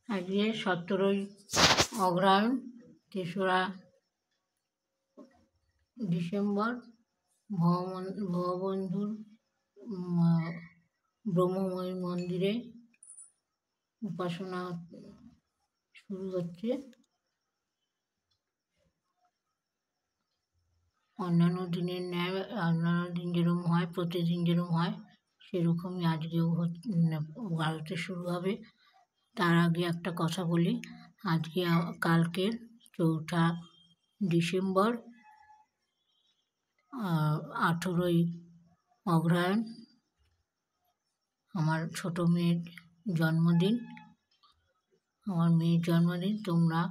আজকে 17ই অগ্রহায়ণ, 3রা ডিসেম্বর। ভববন্ধুর ব্রহ্মময়ী মন্দিরে উপাসনা শুরু হচ্ছে। অন্যান্য দিনের ন্যায় অন্যান্য দিন যেরকম হয়, প্রতিদিন যেরকম হয় সেরকমই আজকেও আরতি শুরু হবে। তার আগে একটা কথা বলি, আজকে কালকের 4ঠা ডিসেম্বর 18ই অগ্রহায়ণ, আমার ছোট মেয়ের জন্মদিন। আমার মেয়ের জন্মদিন। তোমরা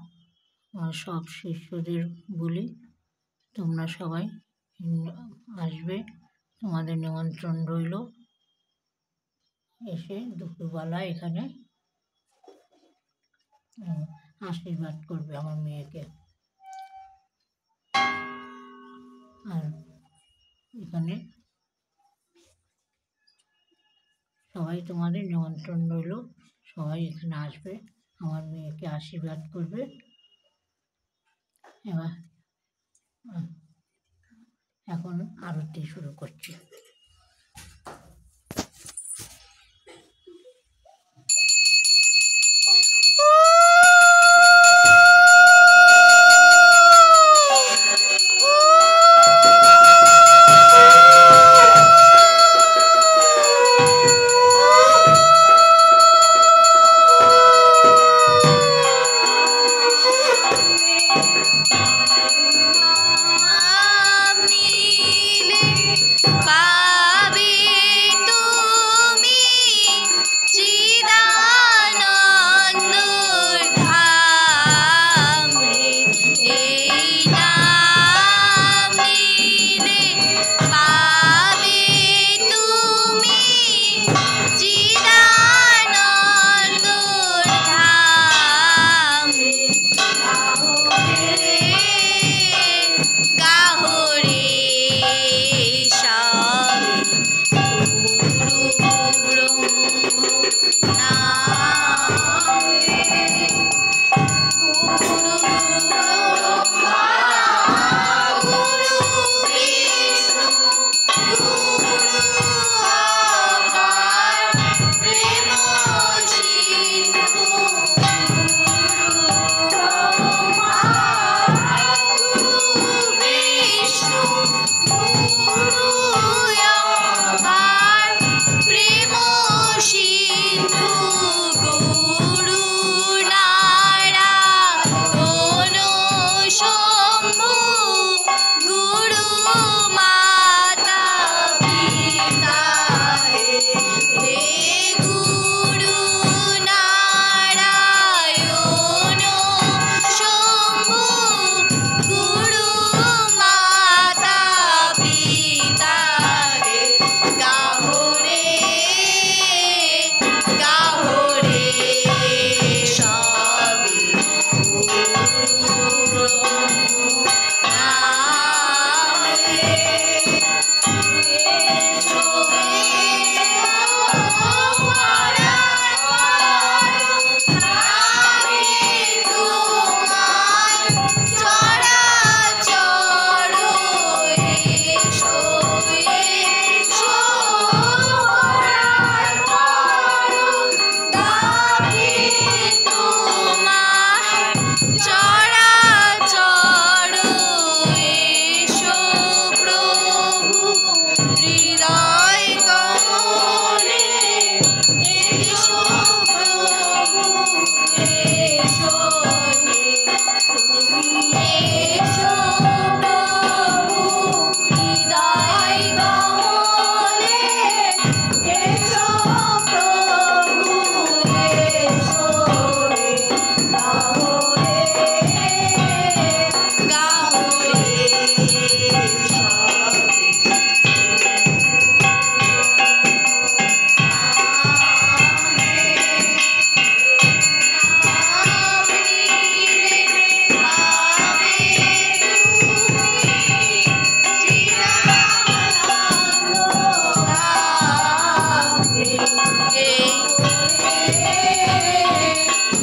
সব শিষ্যদের বলি তোমরা সবাই আসবে, তোমাদের নিমন্ত্রণ রইল। এসে দুপুরবেলা এখানে আশীর্বাদ করবে আমার মেয়েকে। আর এখানে সবাই তোমাদের নিমন্ত্রণ রইল, সবাই এখানে আসবে, আমার মেয়েকে আশীর্বাদ করবে। এবার এখন আরতি শুরু করছি।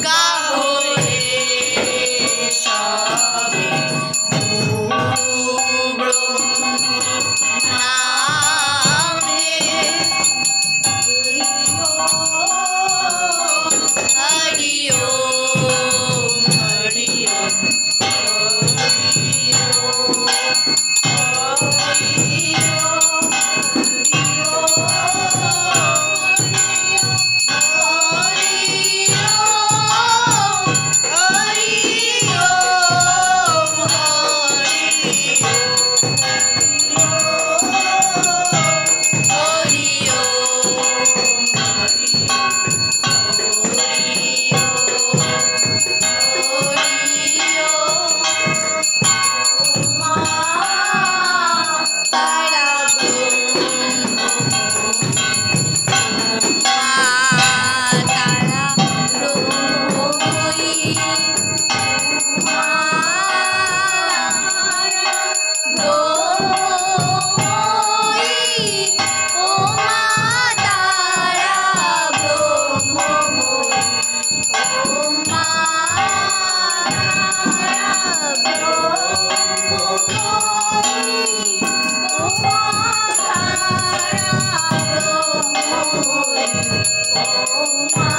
God. Oh,